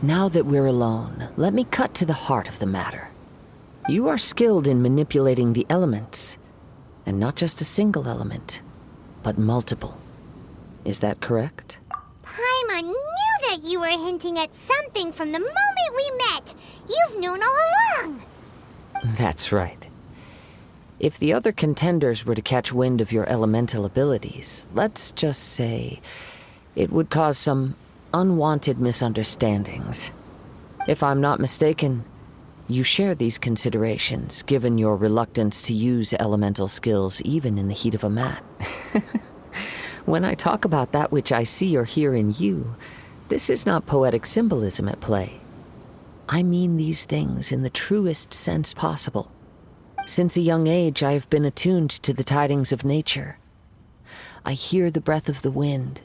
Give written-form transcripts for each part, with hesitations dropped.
Now that we're alone, let me cut to the heart of the matter. You are skilled in manipulating the elements, and not just a single element, but multiple. Is that correct? Paimon knew that you were hinting at something from the moment we met. You've known all along. That's right. If the other contenders were to catch wind of your elemental abilities, let's just say it would cause some unwanted misunderstandings. If I'm not mistaken, you share these considerations, given your reluctance to use elemental skills even in the heat of a mat. When I talk about that which I see or hear in you, this is not poetic symbolism at play. I mean these things in the truest sense possible. Since a young age, I have been attuned to the tidings of nature. I hear the breath of the wind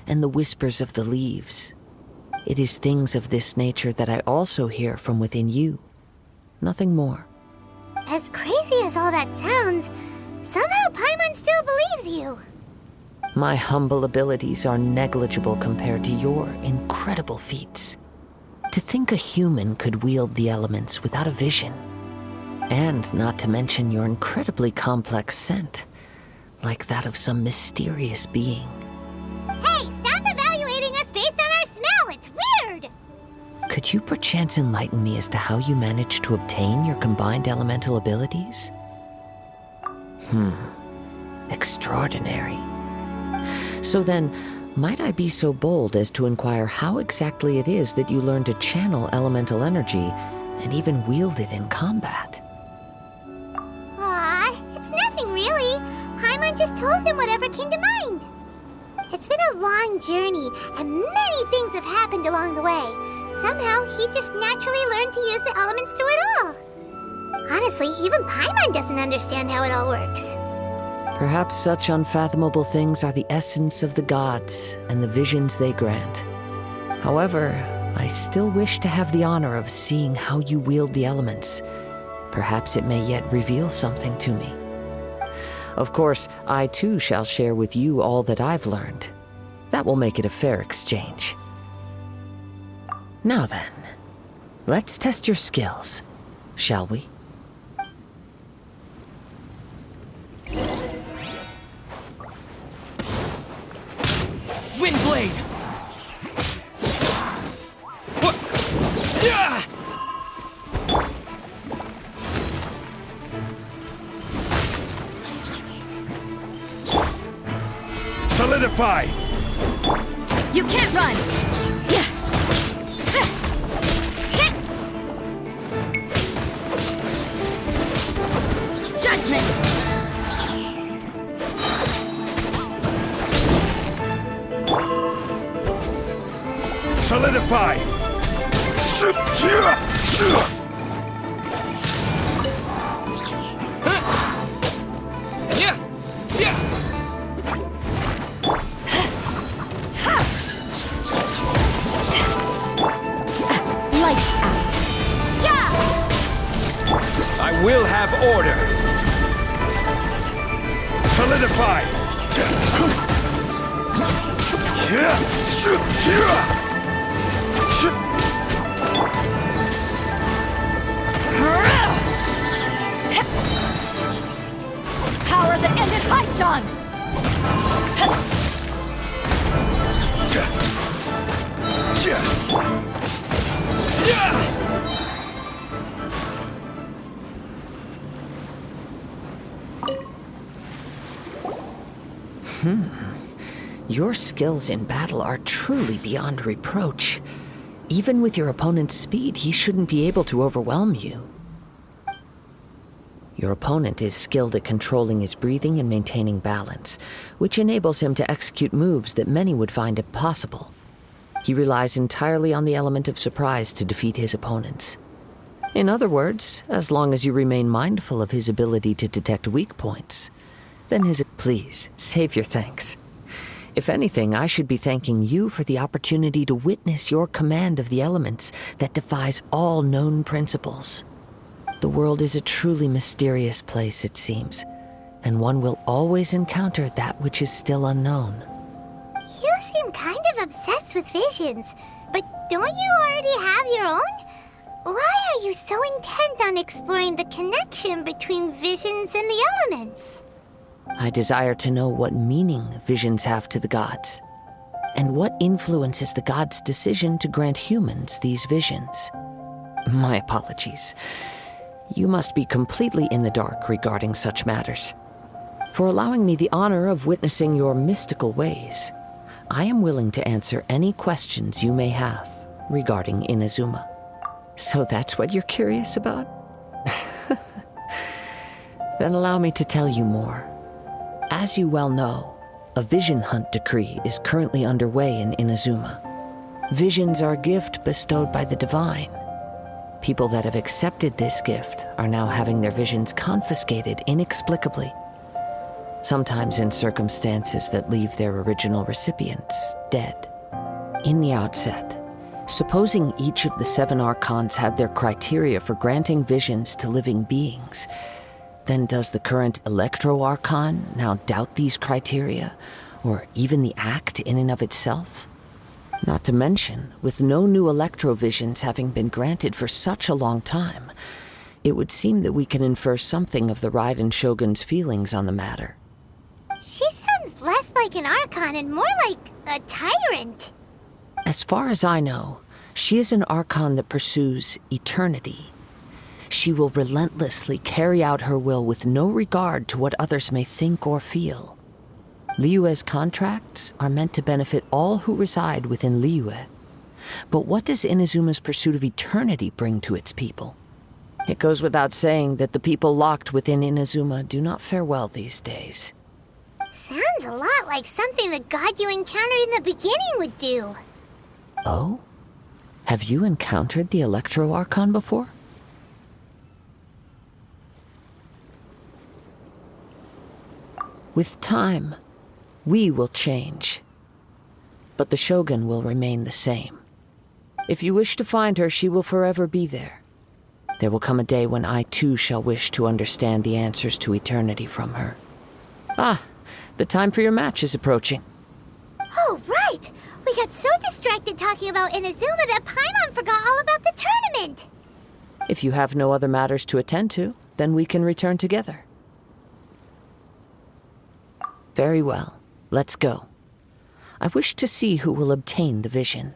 and the whispers of the leaves. It is things of this nature that I also hear from within you. Nothing more. As crazy as all that sounds, somehow Paimon still believes you. My humble abilities are negligible compared to your incredible feats. To think a human could wield the elements without a vision. And not to mention your incredibly complex scent, like that of some mysterious being. Hey, stop evaluating us based on our smell! It's weird! Could you perchance enlighten me as to how you managed to obtain your combined elemental abilities? Extraordinary. So then, might I be so bold as to inquire how exactly it is that you learned to channel elemental energy and even wield it in combat? It's nothing really. Paimon just told him whatever came to mind. It's been a long journey, and many things have happened along the way. Somehow, he just naturally learned to use the elements through it all. Honestly, even Paimon doesn't understand how it all works. Perhaps such unfathomable things are the essence of the gods and the visions they grant. However, I still wish to have the honor of seeing how you wield the elements. Perhaps it may yet reveal something to me. Of course, I too shall share with you all that I've learned. That will make it a fair exchange. Now then, let's test your skills, shall we? Windblade! What? Yeah! Solidify! You can't run! Judgment! Solidify! Lights out! I will have order! Solidify! Power that ended Haishan! Your skills in battle are truly beyond reproach. Even with your opponent's speed, he shouldn't be able to overwhelm you. Your opponent is skilled at controlling his breathing and maintaining balance, which enables him to execute moves that many would find impossible. He relies entirely on the element of surprise to defeat his opponents. In other words, as long as you remain mindful of his ability to detect weak points, then his... Please, save your thanks. If anything, I should be thanking you for the opportunity to witness your command of the elements that defies all known principles. The world is a truly mysterious place, it seems, and one will always encounter that which is still unknown. You seem kind of obsessed with visions, but Don't you already have your own? Why are you so intent on exploring the connection between visions and the elements? I desire to know what meaning visions have to the gods, and what influences the gods' decision to grant humans these visions. My apologies. You must be completely in the dark regarding such matters. For allowing me the honor of witnessing your mystical ways, I am willing to answer any questions you may have regarding Inazuma. So that's what you're curious about? Then allow me to tell you more. As you well know, a vision hunt decree is currently underway in Inazuma. Visions are a gift bestowed by the divine. People that have accepted this gift are now having their visions confiscated inexplicably, sometimes in circumstances that leave their original recipients dead. In the outset, supposing each of the 7 archons had their criteria for granting visions to living beings, then does the current Electro-Archon now doubt these criteria, or even the act in and of itself? Not to mention, with no new Electro-Visions having been granted for such a long time, it would seem that we can infer something of the Raiden Shogun's feelings on the matter. She sounds less like an Archon and more like a tyrant. As far as I know, she is an Archon that pursues eternity. She will relentlessly carry out her will with no regard to what others may think or feel. Liyue's contracts are meant to benefit all who reside within Liyue. But what does Inazuma's pursuit of eternity bring to its people? It goes without saying that the people locked within Inazuma do not fare well these days. Sounds a lot like something the god you encountered in the beginning would do. Oh? Have you encountered the Electro-Archon before? With time, we will change. But the Shogun will remain the same. If you wish to find her, she will forever be there. There will come a day when I too shall wish to understand the answers to eternity from her. Ah, the time for your match is approaching. Oh, right! We got so distracted talking about Inazuma that Paimon forgot all about the tournament! If you have no other matters to attend to, then we can return together. Very well, let's go. I wish to see who will obtain the vision.